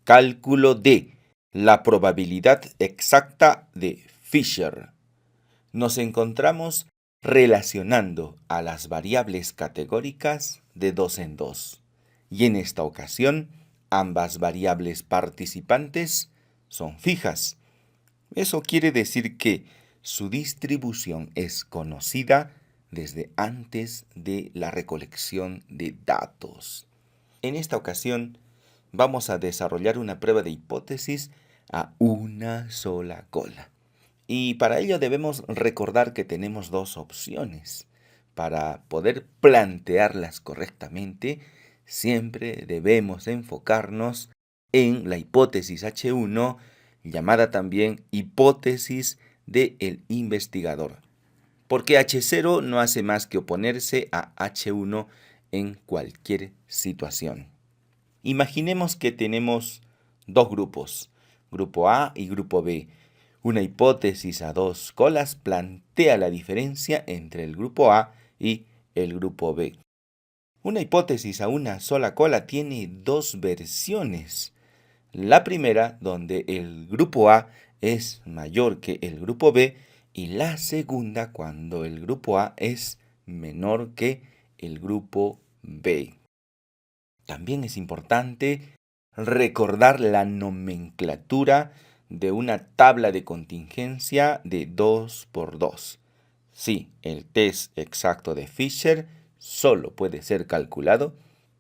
Cálculo de la probabilidad exacta de Fisher. Nos encontramos relacionando a las variables categóricas de dos en dos. Y en esta ocasión, ambas variables participantes son fijas. Eso quiere decir que su distribución es conocida desde antes de la recolección de datos. En esta ocasión, vamos a desarrollar una prueba de hipótesis a una sola cola. Y para ello debemos recordar que tenemos dos opciones. Para poder plantearlas correctamente, siempre debemos enfocarnos en la hipótesis H1, llamada también hipótesis del investigador, porque H0 no hace más que oponerse a H1 en cualquier situación. Imaginemos que tenemos dos grupos, grupo A y grupo B. Una hipótesis a dos colas plantea la diferencia entre el grupo A y el grupo B. Una hipótesis a una sola cola tiene dos versiones. La primera, donde el grupo A es mayor que el grupo B, y la segunda, cuando el grupo A es menor que el grupo B. También es importante recordar la nomenclatura de una tabla de contingencia de 2 por 2. Sí, el test exacto de Fisher solo puede ser calculado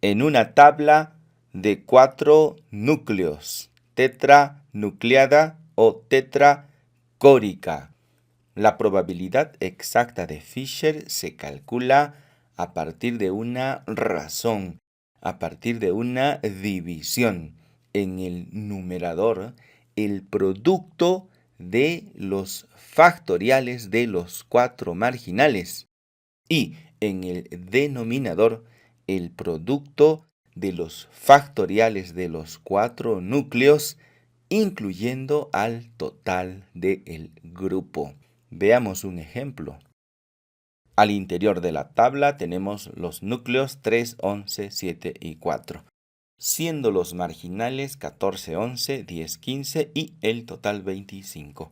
en una tabla de 4 núcleos, tetranucleada o tetracórica. La probabilidad exacta de Fisher se calcula a partir de una razón, a partir de una división. En el numerador, el producto de los factoriales de los 4 marginales, y en el denominador, el producto de los factoriales de los 4 núcleos, incluyendo al total del grupo. Veamos un ejemplo. Al interior de la tabla tenemos los núcleos 3, 11, 7 y 4, siendo los marginales 14, 11, 10, 15 y el total 25.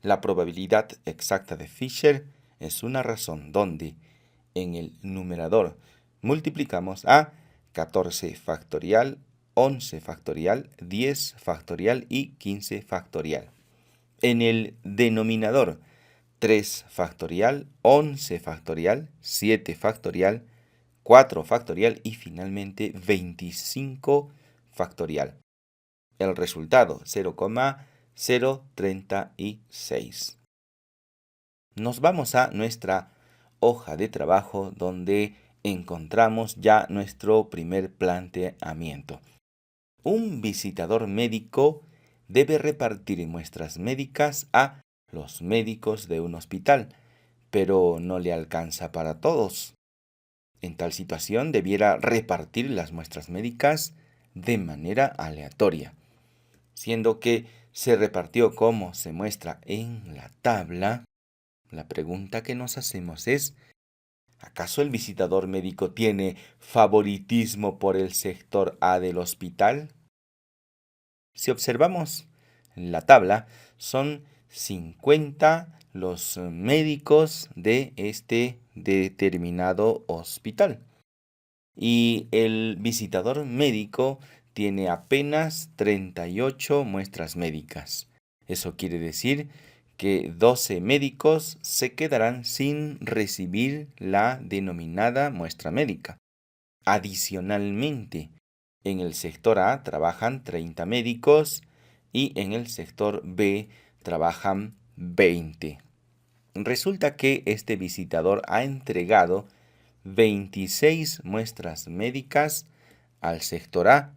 La probabilidad exacta de Fisher es una razón donde en el numerador multiplicamos a 14 factorial, 11 factorial, 10 factorial y 15 factorial. En el denominador, 3 factorial, 11 factorial, 7 factorial, 4 factorial y finalmente 25 factorial. El resultado, 0,036. Nos vamos a nuestra hoja de trabajo donde encontramos ya nuestro primer planteamiento. Un visitador médico debe repartir muestras médicas a los médicos de un hospital, pero no le alcanza para todos. En tal situación debiera repartir las muestras médicas de manera aleatoria, siendo que se repartió como se muestra en la tabla. La pregunta que nos hacemos es, ¿acaso el visitador médico tiene favoritismo por el sector A del hospital? Si observamos la tabla, son 50 los médicos de este determinado hospital. Y el visitador médico tiene apenas 38 muestras médicas. Eso quiere decir que 12 médicos se quedarán sin recibir la denominada muestra médica. Adicionalmente, en el sector A trabajan 30 médicos y en el sector B trabajan 20. Resulta que este visitador ha entregado 26 muestras médicas al sector A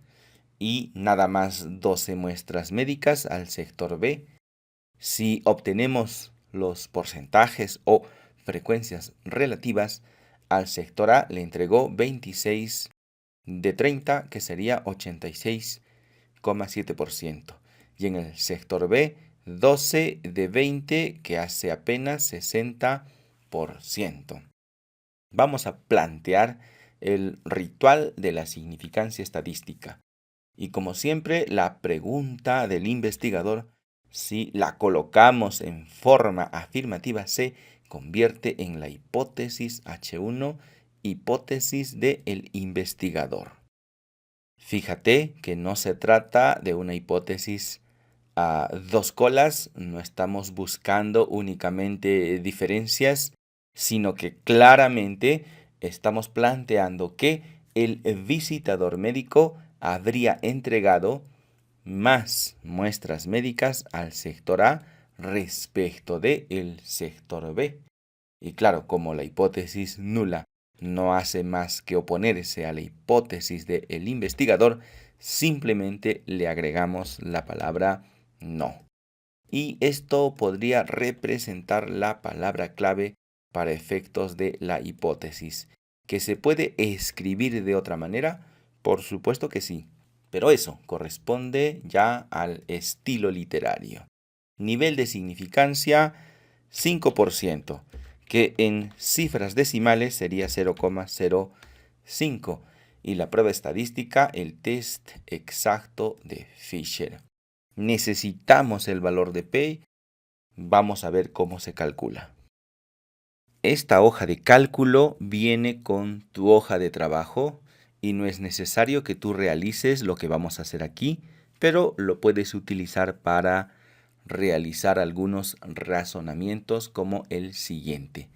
y nada más 12 muestras médicas al sector B. Si obtenemos los porcentajes o frecuencias relativas, al sector A le entregó 26 de 30, que sería 86,7%. Y en el sector B, 12 de 20, que hace apenas 60%. Vamos a plantear el ritual de la significancia estadística. Y como siempre, la pregunta del investigador, si la colocamos en forma afirmativa, se convierte en la hipótesis H1, hipótesis del investigador. Fíjate que no se trata de una hipótesis a dos colas, no estamos buscando únicamente diferencias, sino que claramente estamos planteando que el visitador médico habría entregado más muestras médicas al sector A respecto del sector B. Y claro, como la hipótesis nula no hace más que oponerse a la hipótesis del investigador, simplemente le agregamos la palabra no. Y esto podría representar la palabra clave para efectos de la hipótesis. ¿Que se puede escribir de otra manera? Por supuesto que sí, pero eso corresponde ya al estilo literario. Nivel de significancia 5%, que en cifras decimales sería 0,05, y la prueba estadística, el test exacto de Fisher. Necesitamos el valor de P. Vamos a ver cómo se calcula. Esta hoja de cálculo viene con tu hoja de trabajo y no es necesario que tú realices lo que vamos a hacer aquí, pero lo puedes utilizar para realizar algunos razonamientos como el siguiente.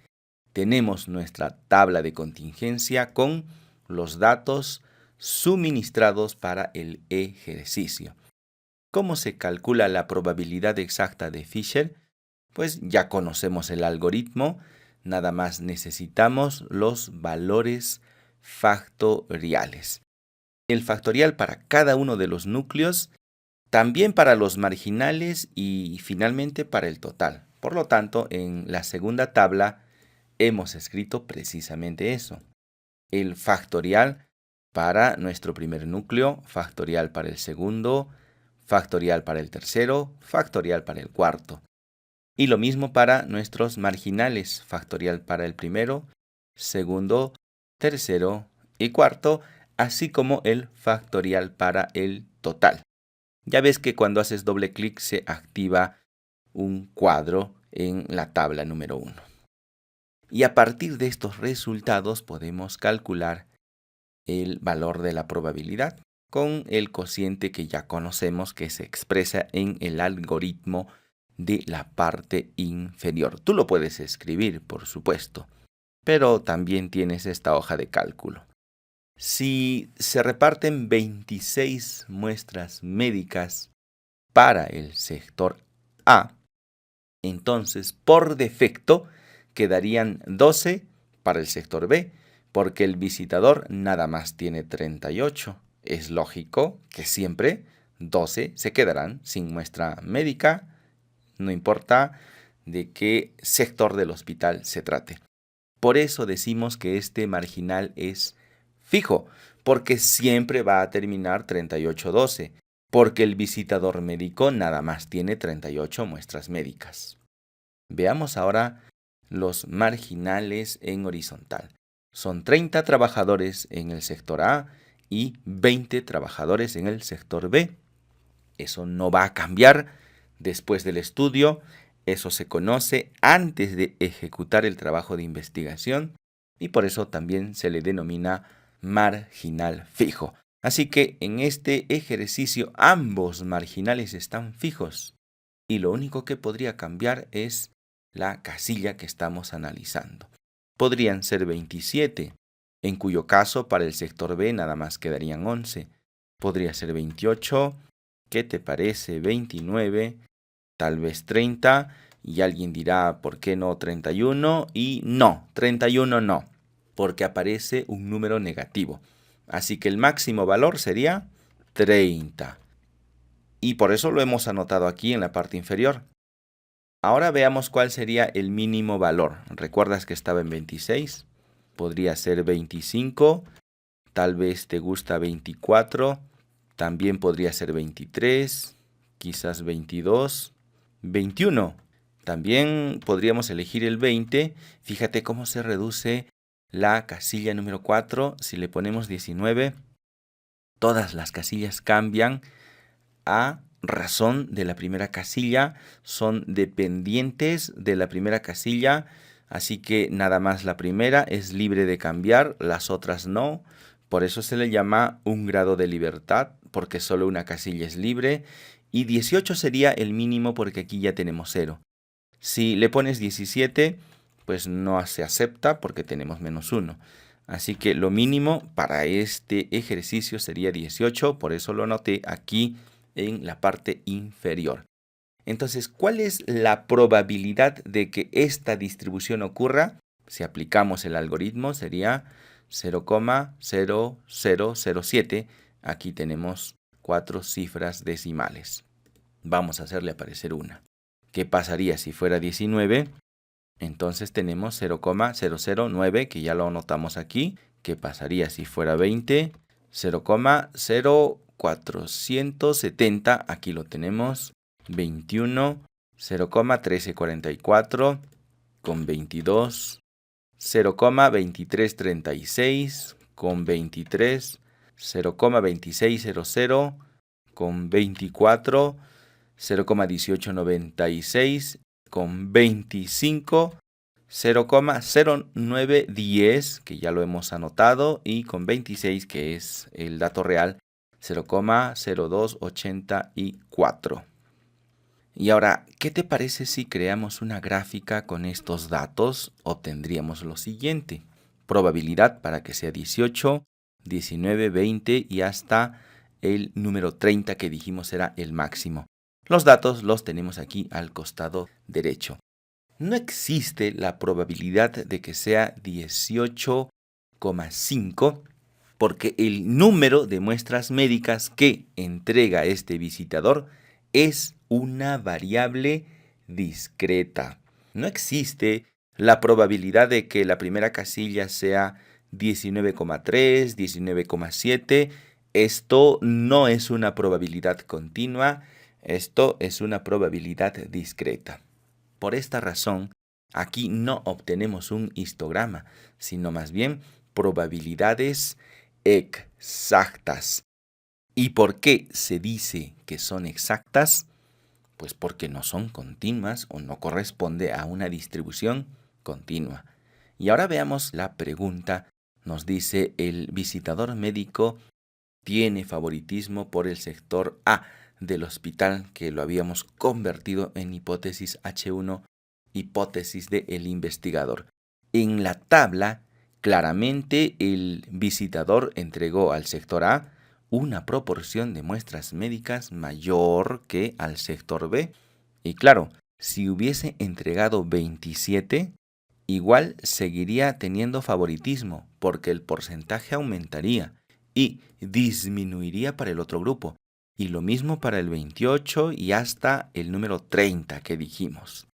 Tenemos nuestra tabla de contingencia con los datos suministrados para el ejercicio. ¿Cómo se calcula la probabilidad exacta de Fisher? Pues ya conocemos el algoritmo, nada más necesitamos los valores factoriales. El factorial para cada uno de los núcleos, también para los marginales y finalmente para el total. Por lo tanto, en la segunda tabla hemos escrito precisamente eso. El factorial para nuestro primer núcleo, factorial para el segundo, factorial para el tercero, factorial para el cuarto. Y lo mismo para nuestros marginales, factorial para el primero, segundo, tercero y cuarto, así como el factorial para el total. Ya ves que cuando haces doble clic se activa un cuadro en la tabla número 1. Y a partir de estos resultados podemos calcular el valor de la probabilidad con el cociente que ya conocemos que se expresa en el algoritmo de la parte inferior. Tú lo puedes escribir, por supuesto, pero también tienes esta hoja de cálculo. Si se reparten 26 muestras médicas para el sector A, entonces por defecto quedarían 12 para el sector B, porque el visitador nada más tiene 38. Es lógico que siempre 12 se quedarán sin muestra médica, no importa de qué sector del hospital se trate. Por eso decimos que este marginal es fijo, porque siempre va a terminar 38-12, porque el visitador médico nada más tiene 38 muestras médicas. Veamos ahora los marginales en horizontal. Son 30 trabajadores en el sector A y 20 trabajadores en el sector B. Eso no va a cambiar después del estudio. Eso se conoce antes de ejecutar el trabajo de investigación y por eso también se le denomina marginal fijo. Así que en este ejercicio ambos marginales están fijos y lo único que podría cambiar es la casilla que estamos analizando. Podrían ser 27, en cuyo caso para el sector B nada más quedarían 11. Podría ser 28, ¿qué te parece? 29, tal vez 30, y alguien dirá, ¿por qué no 31? Y no, 31 no, porque aparece un número negativo. Así que el máximo valor sería 30. Y por eso lo hemos anotado aquí en la parte inferior. Ahora veamos cuál sería el mínimo valor. ¿Recuerdas que estaba en 26? Podría ser 25, tal vez te gusta 24, también podría ser 23, quizás 22, 21. También podríamos elegir el 20. Fíjate cómo se reduce la casilla número 4 si le ponemos 19. Todas las casillas cambian a razón de la primera casilla, son dependientes de la primera casilla, así que nada más la primera es libre de cambiar, las otras no. Por eso se le llama un grado de libertad, porque solo una casilla es libre. Y 18 sería el mínimo porque aquí ya tenemos 0. Si le pones 17, pues no se acepta porque tenemos -1. Así que lo mínimo para este ejercicio sería 18, por eso lo anoté aquí en la parte inferior. Entonces, ¿cuál es la probabilidad de que esta distribución ocurra? Si aplicamos el algoritmo sería 0,0007. Aquí tenemos 4 cifras decimales. Vamos a hacerle aparecer una. ¿Qué pasaría si fuera 19? Entonces tenemos 0,009, que ya lo anotamos aquí. ¿Qué pasaría si fuera 20? 0,0470, aquí lo tenemos. 21, 0,1344 con 22, 0,2336 con 23, 0,2600 con 24, 0,1896 con 25, 0,0910, que ya lo hemos anotado, y con 26, que es el dato real, 0,0284. Y ahora, ¿qué te parece si creamos una gráfica con estos datos? Obtendríamos lo siguiente. Probabilidad para que sea 18, 19, 20 y hasta el número 30 que dijimos era el máximo. Los datos los tenemos aquí al costado derecho. No existe la probabilidad de que sea 18,5 porque el número de muestras médicas que entrega este visitador es una variable discreta. No existe la probabilidad de que la primera casilla sea 19,3, 19,7. Esto no es una probabilidad continua, esto es una probabilidad discreta. Por esta razón, aquí no obtenemos un histograma, sino más bien probabilidades exactas. ¿Y por qué se dice que son exactas? Pues porque no son continuas o no corresponde a una distribución continua. Y ahora veamos la pregunta. Nos dice: el visitador médico tiene favoritismo por el sector A del hospital, que lo habíamos convertido en hipótesis H1, hipótesis del investigador. En la tabla, claramente el visitador entregó al sector A una proporción de muestras médicas mayor que al sector B. Y claro, si hubiese entregado 27, igual seguiría teniendo favoritismo, porque el porcentaje aumentaría y disminuiría para el otro grupo. Y lo mismo para el 28 y hasta el número 30 que dijimos.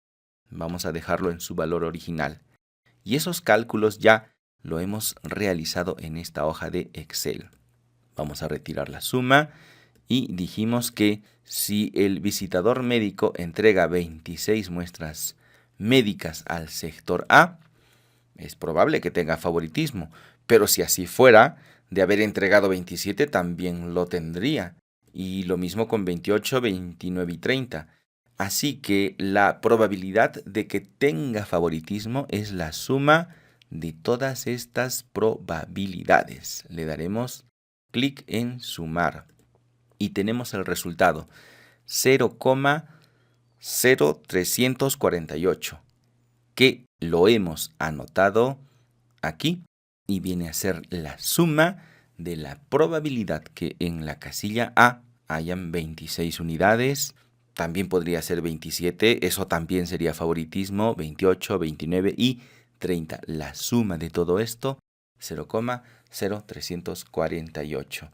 Vamos a dejarlo en su valor original. Y esos cálculos ya lo hemos realizado en esta hoja de Excel. Vamos a retirar la suma y dijimos que si el visitador médico entrega 26 muestras médicas al sector A, es probable que tenga favoritismo, pero si así fuera, de haber entregado 27 también lo tendría, y lo mismo con 28, 29 y 30. Así que la probabilidad de que tenga favoritismo es la suma de todas estas probabilidades. Le daremos clic en sumar y tenemos el resultado: 0,0348, que lo hemos anotado aquí y viene a ser la suma de la probabilidad que en la casilla A hayan 26 unidades. También podría ser 27, eso también sería favoritismo, 28, 29 y 30. La suma de todo esto, 0,0348.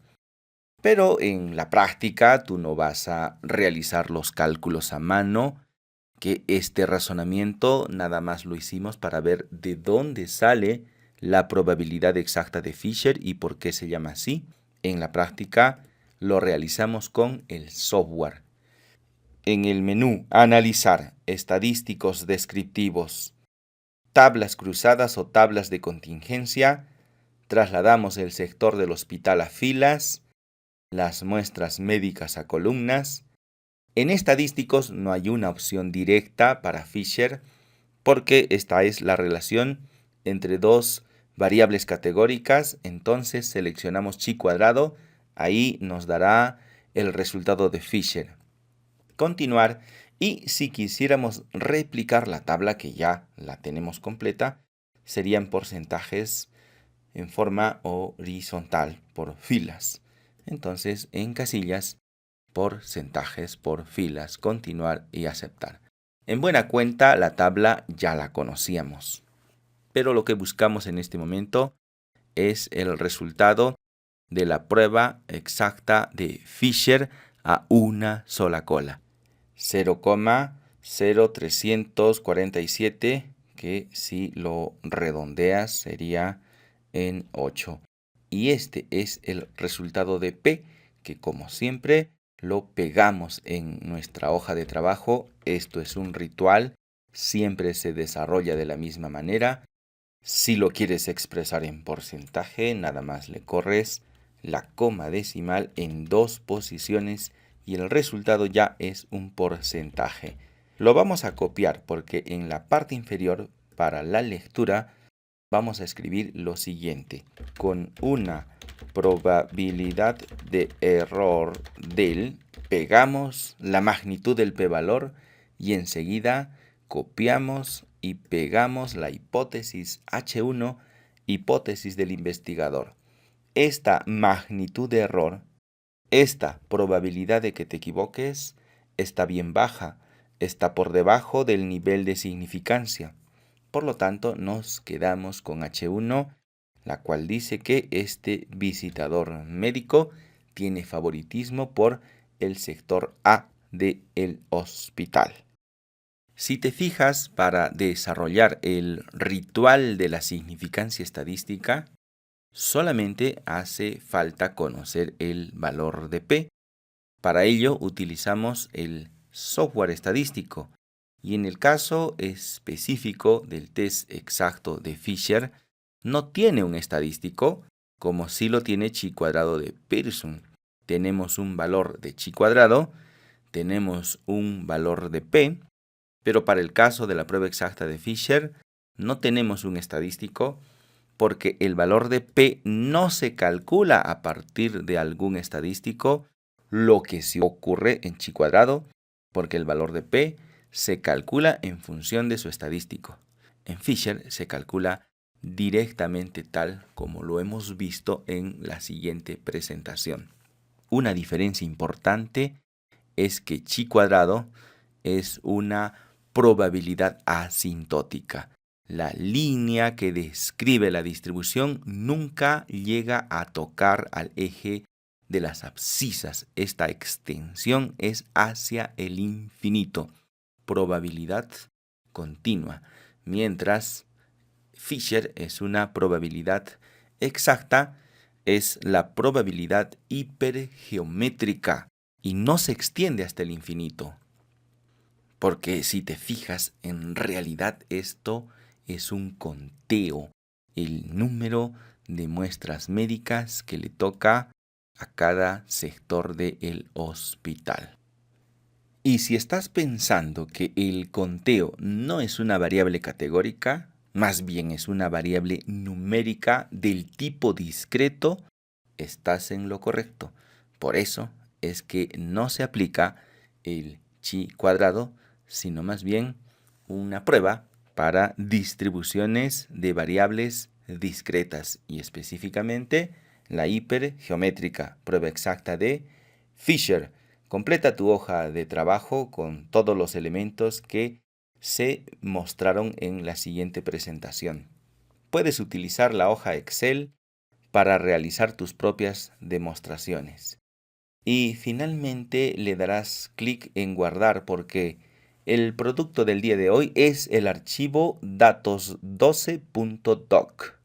Pero en la práctica tú no vas a realizar los cálculos a mano, que este razonamiento nada más lo hicimos para ver de dónde sale la probabilidad exacta de Fisher y por qué se llama así. En la práctica lo realizamos con el software. En el menú Analizar, Estadísticos Descriptivos, Tablas cruzadas o tablas de contingencia, trasladamos el sector del hospital a filas las muestras médicas a columnas. En estadísticos no hay una opción directa para Fisher porque esta es la relación entre dos variables categóricas. Entonces seleccionamos chi cuadrado, ahí nos dará el resultado de Fisher. Continuar, y si quisiéramos replicar la tabla que ya la tenemos completa, serían porcentajes en forma horizontal por filas. Entonces en casillas, porcentajes por filas, continuar y aceptar. En buena cuenta la tabla ya la conocíamos, pero lo que buscamos en este momento es el resultado de la prueba exacta de Fisher a una sola cola. 0,0347, que si lo redondeas sería en 8. Y este es el resultado de P, que como siempre lo pegamos en nuestra hoja de trabajo. Esto es un ritual, siempre se desarrolla de la misma manera. Si lo quieres expresar en porcentaje, nada más le corres la coma decimal en 2 posiciones y el resultado ya es un porcentaje. Lo vamos a copiar porque en la parte inferior, para la lectura, vamos a escribir lo siguiente: con una probabilidad de error del, pegamos la magnitud del p-valor y enseguida copiamos y pegamos la hipótesis H1, hipótesis del investigador. Esta magnitud de error, esta probabilidad de que te equivoques, está bien baja, está por debajo del nivel de significancia. Por lo tanto, nos quedamos con H1, la cual dice que este visitador médico tiene favoritismo por el sector A del hospital. Si te fijas, para desarrollar el ritual de la significancia estadística, solamente hace falta conocer el valor de P. Para ello utilizamos el software estadístico y en el caso específico del test exacto de Fisher no tiene un estadístico como sí lo tiene chi cuadrado de Pearson. Tenemos un valor de chi cuadrado, tenemos un valor de P, pero para el caso de la prueba exacta de Fisher no tenemos un estadístico porque el valor de P no se calcula a partir de algún estadístico, lo que sí ocurre en chi cuadrado, porque el valor de P se calcula en función de su estadístico. En Fisher se calcula directamente tal como lo hemos visto en la siguiente presentación. Una diferencia importante es que chi cuadrado es una probabilidad asintótica. La línea que describe la distribución nunca llega a tocar al eje de las abscisas. Esta extensión es hacia el infinito. Probabilidad continua. Mientras Fisher es una probabilidad exacta, es la probabilidad hipergeométrica y no se extiende hasta el infinito. Porque si te fijas, en realidad esto es un conteo, el número de muestras médicas que le toca a cada sector del hospital. Y si estás pensando que el conteo no es una variable categórica, más bien es una variable numérica del tipo discreto, estás en lo correcto. Por eso es que no se aplica el chi cuadrado, sino más bien una prueba para distribuciones de variables discretas y específicamente la hipergeométrica, prueba exacta de Fisher. Completa tu hoja de trabajo con todos los elementos que se mostraron en la siguiente presentación. Puedes utilizar la hoja Excel para realizar tus propias demostraciones. Y finalmente le darás clic en guardar porque el producto del día de hoy es el archivo datos12.doc.